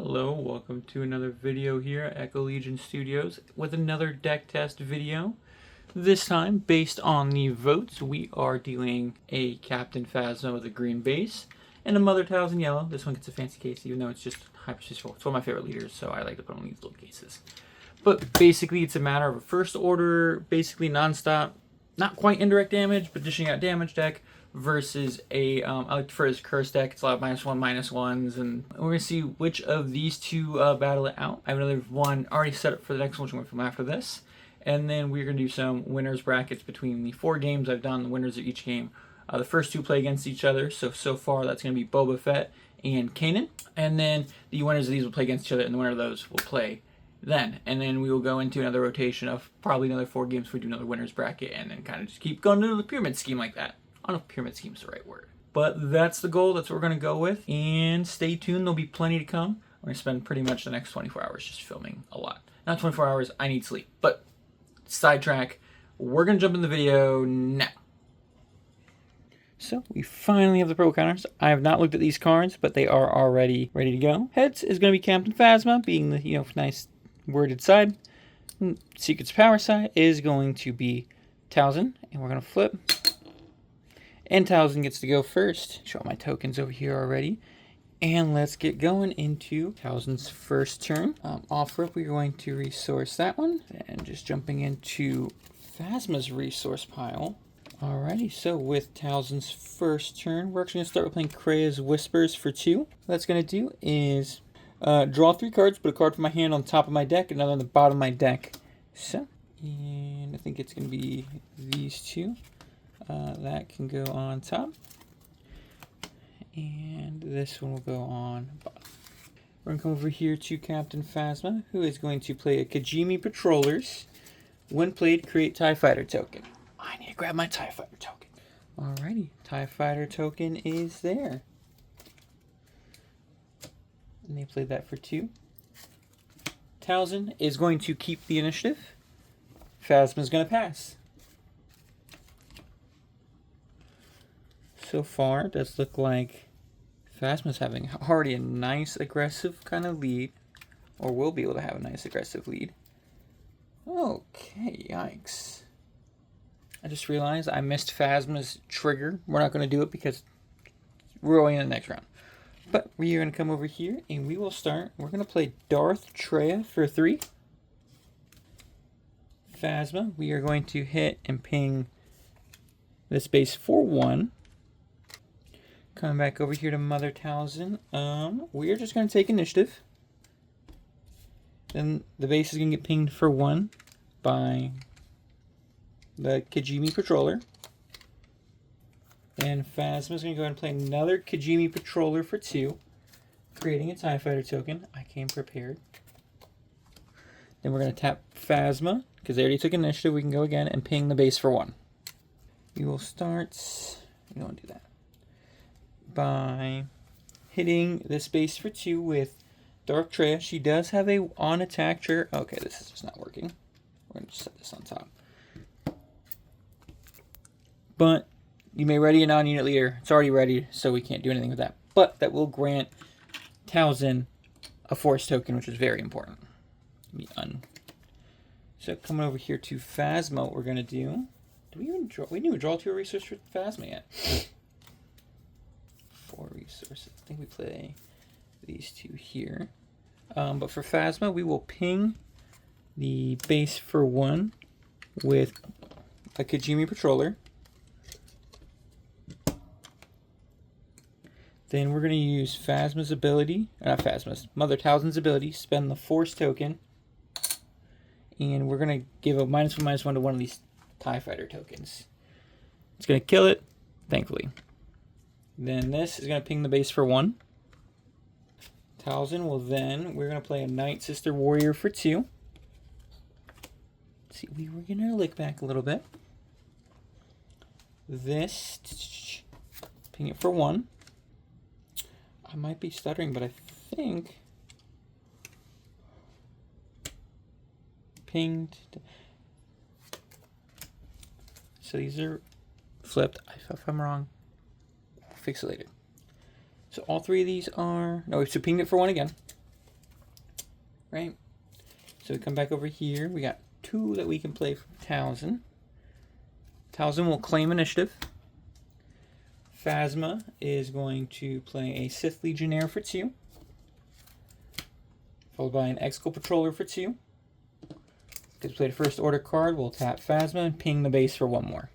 Hello, welcome to another video here at Echo Legion Studios with another deck test video. This time, based on the votes, we are dealing a Captain Phasma with a green base and a Mother Talzin yellow. This one gets a fancy case, even though it's just Hyperspace 4. It's one of my favorite leaders, so I like to put on these little cases. But basically, it's a matter of a first order, basically non-stop, not quite indirect damage, but dishing out damage deck versus a, I like to prefer this curse deck. It's a lot of -1/-1s, and we're going to see which of these two battle it out. I have another one already set up for the next one, which I'm going to film after this. And then we're going to do some winners brackets between the 4 games I've done. The winners of each game. The first 2 play against each other, so far that's going to be Boba Fett and Kanan. And then the winners of these will play against each other, and the winner of those will play then. And then we will go into another rotation of probably another 4 games if we do another winners bracket, and then kind of just keep going to the pyramid scheme like that. I don't know if pyramid scheme is the right word. But that's the goal. That's what we're going to go with. And stay tuned. There'll be plenty to come. We're going to spend pretty much the next 24 hours just filming a lot. Not 24 hours. I need sleep. But sidetrack. We're going to jump in the video now. So we finally have the pro counters. I have not looked at these cards, but they are already ready to go. Heads is going to be Captain Phasma, being the nice worded side. Secret's power side is going to be Talzin, and we're going to flip. And Talzin gets to go first. Show my tokens over here already. And let's get going into Talzin's first turn. Off rip, we're going to resource that one. And just jumping into Phasma's resource pile. Alrighty, so with Talzin's first turn, we're actually going to start with playing Krea's Whispers for 2. What that's going to do is draw 3 cards, put a card from my hand on top of my deck, another on the bottom of my deck. So, and I think it's going to be these 2. That can go on top. And this one will go on bottom. We're going to come over here to Captain Phasma, who is going to play a Kajimi Patrollers. When played, create TIE Fighter token. I need to grab my TIE Fighter token. Alrighty, TIE Fighter token is there. And they played that for 2. Talzin is going to keep the initiative. Phasma is going to pass. So far, it does look like Phasma's having already a nice aggressive kind of lead. Or will be able to have a nice aggressive lead. Okay, yikes. I just realized I missed Phasma's trigger. We're not going to do it because we're going in the next round. But we are going to come over here and we will start. We're going to play Darth Treya for 3. Phasma, we are going to hit and ping this base for 1. Coming back over here to Mother Talzin. We are just going to take initiative. Then the base is going to get pinged for 1 by the Kajimi Patroller. And Phasma is going to go ahead and play another Kajimi Patroller for 2, creating a TIE Fighter token. I came prepared. Then we're going to tap Phasma, because they already took initiative. We can go again and ping the base for 1. We will start, we don't do that, by hitting this base for 2 with Darth Treya. She does have a on attack trigger. Okay, this is just not working. We're going to set this on top. But you may ready a non-unit leader. It's already ready, so we can't do anything with that. But that will grant Talzin a force token, which is very important. So coming over here to Phasma, what we're going to do. Do we even draw? We didn't even draw 2 resources for Phasma yet. 4 resources. I think we play these 2 here. But for Phasma, we will ping the base for 1 with a Kajimi Patroller. Then we're going to use Phasma's ability, not Phasma's, Mother Talzin's ability, spend the Force token, and we're going to give a -1/-1 to one of these TIE Fighter tokens. It's going to kill it, thankfully. Then this is going to ping the base for 1. Talzin will then, we're going to play a Night Sister Warrior for 2. Let's see, we were going to look back a little bit. This, ping it for 1. I might be stuttering, but I think pinged. So these are flipped. If I'm wrong, I'll fix it later. So all 3 of these are, no, we pinged it for 1 again. right? So we come back over here. We got 2 that we can play from Talzin. Talzin will claim initiative. Phasma is going to play a Sith Legionnaire for 2, followed by an Exco Patroller for 2. Because we played a First Order card, we'll tap Phasma and ping the base for 1 more.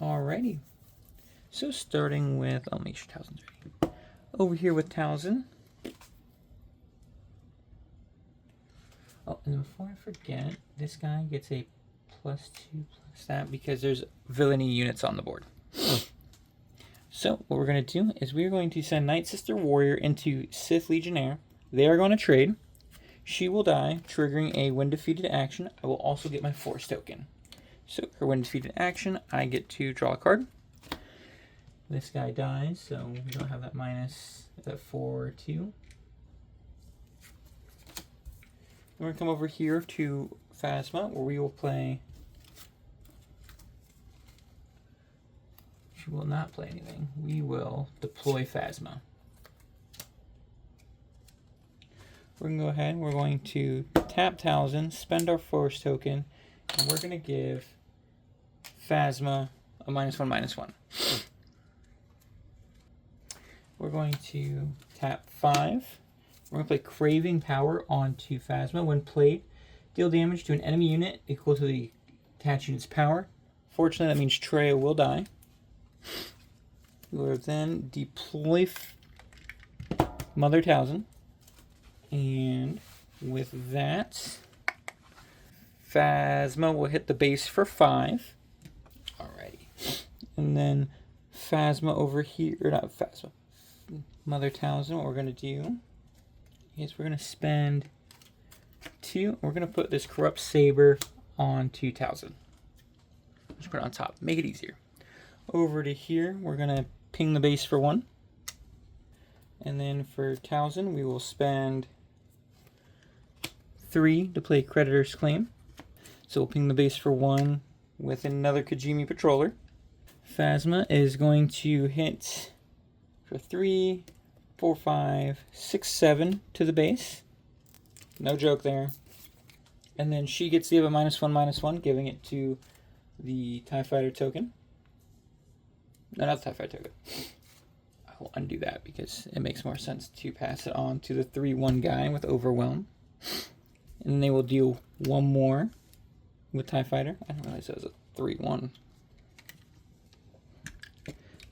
Alrighty. So starting with, I'll make sure Talzin's ready. Over here with Talzin. Oh, and before I forget, this guy gets a +2 plus that because there's villainy units on the board. So what we're going to do is we're going to send Night Sister Warrior into Sith Legionnaire. They are going to trade. She will die, triggering a when defeated action. I will also get my Force token. So her when defeated action, I get to draw a card. This guy dies, so we don't have that minus that 4/2. We're going to come over here to Phasma, where we will play. She will not play anything. We will deploy Phasma. We're going to go ahead. We're going to tap Talzin, spend our Force token, and we're going to give Phasma a -1/-1. We're going to tap 5. We're going to play Craving Power onto Phasma. When played, deal damage to an enemy unit equal to the attached unit's power. Fortunately, that means Treya will die. We will then deploy Mother Talzin. And with that, Phasma will hit the base for 5. Alrighty. And then Phasma over here, or not Phasma, Mother Talzin, what we're going to do is we're going to spend 2. We're going to put this Corrupt Saber onto Talzin. Just put it on top. Make it easier. Over to here, we're going to ping the base for 1. And then for Talzin, we will spend 3 to play Creditor's Claim. So we'll ping the base for 1 with another Kajimi Patroller. Phasma is going to hit for 3, 4, 5, 6, 7 to the base. No joke there. And then she gets to give a -1/-1, giving it to the TIE Fighter token. No, not the TIE Fighter token. I will undo that because it makes more sense to pass it on to the 3/1 guy with Overwhelm. And then they will deal 1 more with TIE Fighter. I didn't realize it was a 3/1.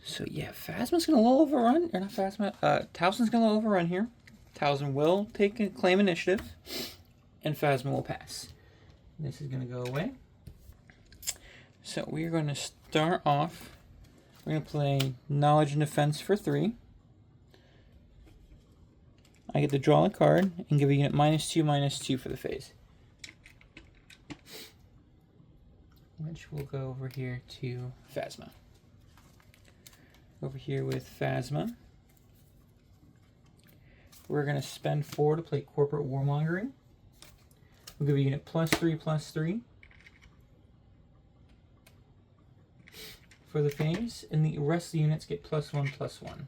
So yeah, Phasma's going to overrun, or not Phasma, Talzin's going to overrun here. Talzin will claim initiative, and Phasma will pass. This is going to go away. So we're going to start off, we're going to play Knowledge and Defense for 3. I get to draw a card and give a unit -2/-2 for the phase. Which will go over here to Phasma. Over here with Phasma, we're going to spend 4 to play Corporate Warmongering. We'll give a unit +3/+3 for the phase, and the rest of the units get +1/+1.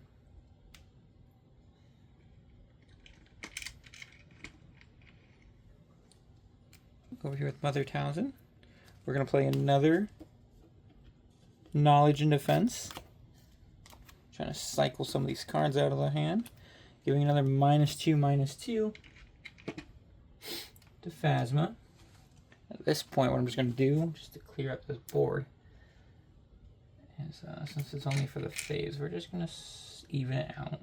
Over here with Mother Talzin, we're going to play another Knowledge and Defense. Trying to cycle some of these cards out of the hand. Giving another -2/-2 to Phasma. At this point, what I'm just going to do, just to clear up this board, is since it's only for the phase, we're just going to even it out.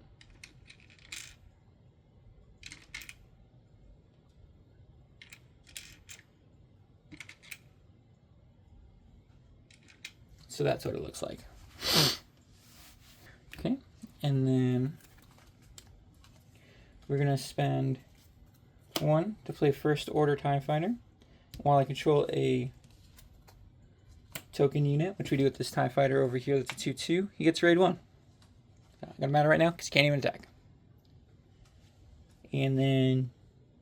So that's what it looks like. Okay, and then we're going to spend 1 to play First Order TIE Fighter while I control a token unit, which we do with this TIE Fighter over here that's a 2/2. He gets raid 1. Not going to matter right now because he can't even attack. And then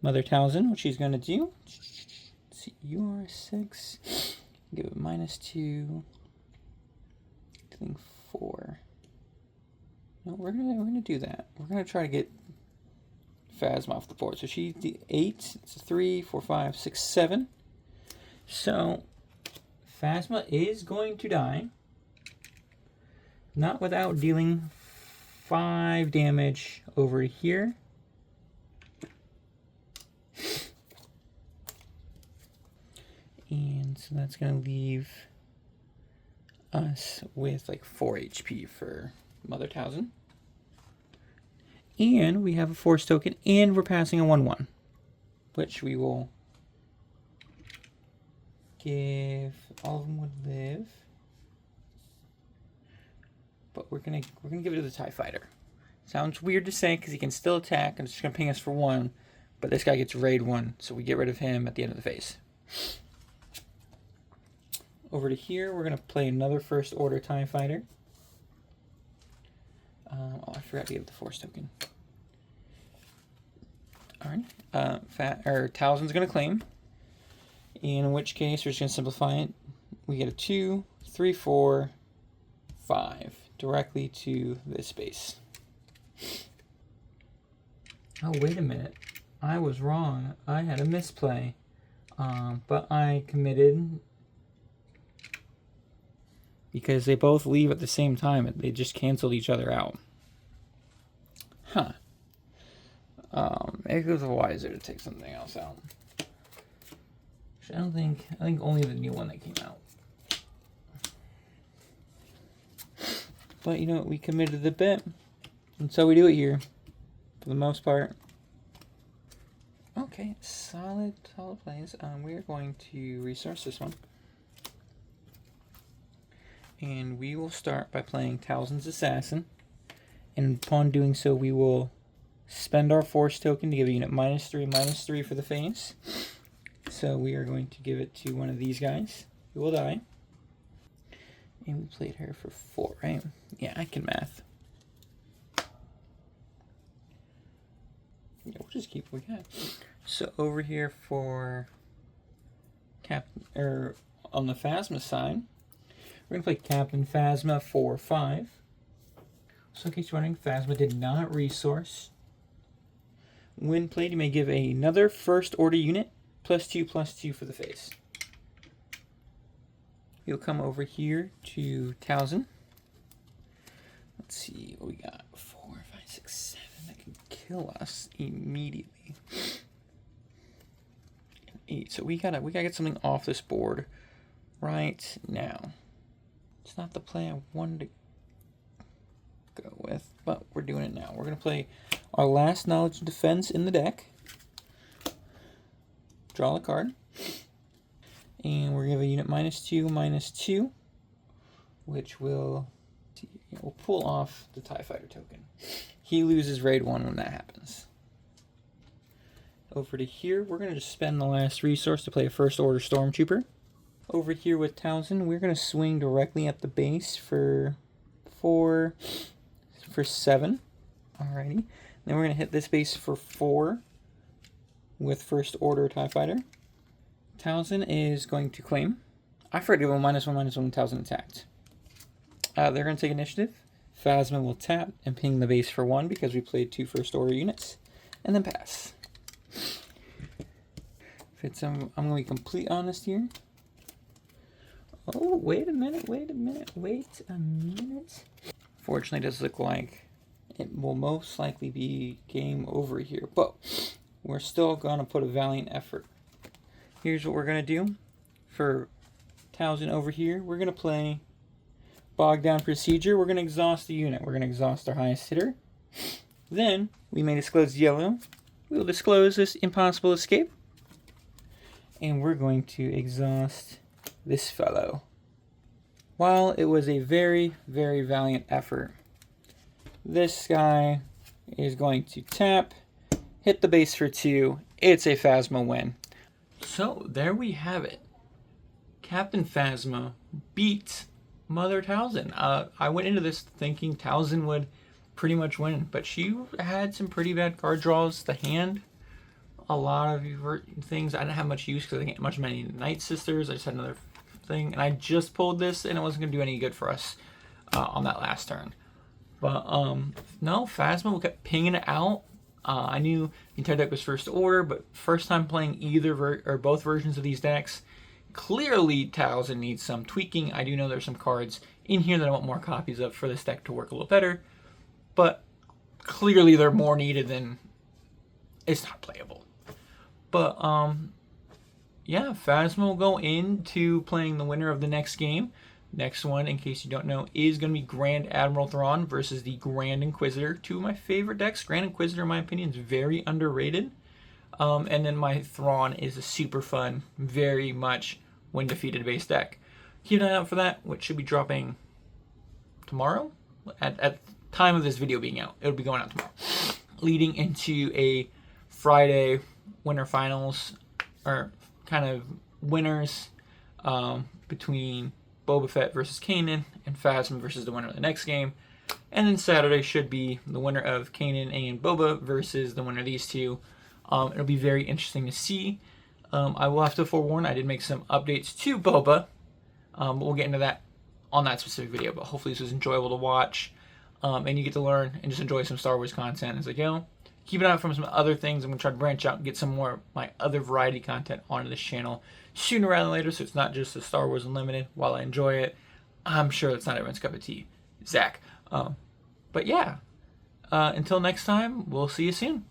Mother Talzin, what she's going to do, let's see, you are a 6, give it -2, I think 4. No, we're gonna do that. We're gonna try to get Phasma off the board. So she's the 8. It's a 3, 4, 5, 6, 7. So Phasma is going to die. Not without dealing 5 damage over here. And so that's going to leave us with like 4 HP for Mother Talzin. And we have a Force token, and we're passing a 1/1, which we will give. All of them would live, but we're gonna give it to the TIE Fighter. Sounds weird to say because he can still attack, and it's just gonna ping us for 1. But this guy gets raid 1, so we get rid of him at the end of the phase. Over to here, we're gonna play another First Order TIE Fighter. Oh, I forgot to give the Force token. Alright. Talzin's going to claim. In which case, we're just going to simplify it. We get a 2, 3, 4, 5. Directly to this base. Oh, wait a minute. I was wrong. I had a misplay. But I committed. Because they both leave at the same time. They just canceled each other out. Huh. Maybe it was wiser to take something else out. I think only the new one that came out. But you know what? We committed the bit. And so we do it here. For the most part. Okay. Solid plays. We are going to resource this one. And we will start by playing Talzin's Assassin. And upon doing so, we will spend our Force token to give a unit -3/-3 for the phase. So we are going to give it to one of these guys, who will die. And we played her for 4, right? Yeah, I can math. Yeah, we'll just keep what we got. So over here for on the Phasma side, we're going to play Captain Phasma for 5. So in case you're wondering, Phasma did not resource. When played, you may give another First Order unit, +2/+2 for the phase. You'll come over here to Talzin. Let's see what we got. 4, 5, 6, 7. That can kill us immediately. 8. So we gotta get something off this board right now. It's not the play I wanted to go with, but we're doing it now. We're going to play our last Knowledge and Defense in the deck. Draw a card. And we're going to give a unit -2/-2, which will pull off the TIE Fighter token. He loses raid 1 when that happens. Over to here, we're going to just spend the last resource to play a First Order Stormtrooper. Over here with Talzin, we're going to swing directly at the base for 7. Alrighty. Then we're going to hit this base for 4 with First Order TIE Fighter. Talzin is going to claim. I forgot to give him -1/-1 when Talzin attacked. They're going to take initiative. Phasma will tap and ping the base for 1 because we played 2 First Order units. And then pass. I'm going to be complete honest here. Oh, wait a minute. Fortunately, it does look like it will most likely be game over here. But we're still going to put a valiant effort. Here's what we're going to do. For Talzin over here, we're going to play Bog Down Procedure. We're going to exhaust the unit. We're going to exhaust our highest hitter. Then, we may disclose yellow. We will disclose this impossible escape. And we're going to exhaust this fellow. While it was a very, very valiant effort, this guy is going to tap, hit the base for 2. It's a Phasma win. So, there we have it. Captain Phasma beat Mother Talzin. I went into this thinking Talzin would pretty much win, but she had some pretty bad card draws. The hand, a lot of things I didn't have much use because I didn't get many Night Sisters. I just had another thing, and I just pulled this, and it wasn't going to do any good for us on that last turn. But no, Phasma kept pinging it out. I knew the entire deck was first order, but first time playing either or both versions of these decks. Clearly, Talzin needs some tweaking. I do know there's some cards in here that I want more copies of for this deck to work a little better, but clearly they're more needed than it's not playable. But yeah, Phasma will go into playing the winner of the next game. Next one, in case you don't know, is going to be Grand Admiral Thrawn versus the Grand Inquisitor. Two of my favorite decks. Grand Inquisitor, in my opinion, is very underrated. And then my Thrawn is a super fun, very much when defeated base deck. Keep an eye out for that, which should be dropping tomorrow. At the time of this video being out, it'll be going out tomorrow. Leading into a Friday winter finals, or kind of winners between Boba Fett versus Kanan and Phasma versus the winner of the next game. And then Saturday should be the winner of Kanan and Boba versus the winner of these two. It'll be very interesting to see. I will have to forewarn, I did make some updates to Boba, but we'll get into that on that specific video. But hopefully this was enjoyable to watch, and you get to learn and just enjoy some Star Wars content as I go. Keep an eye out for some other things. I'm going to try to branch out and get some more of my other variety content onto this channel sooner rather than later, so it's not just the Star Wars Unlimited. While I enjoy it, I'm sure it's not everyone's cup of tea. Zach. But yeah, until next time, we'll see you soon.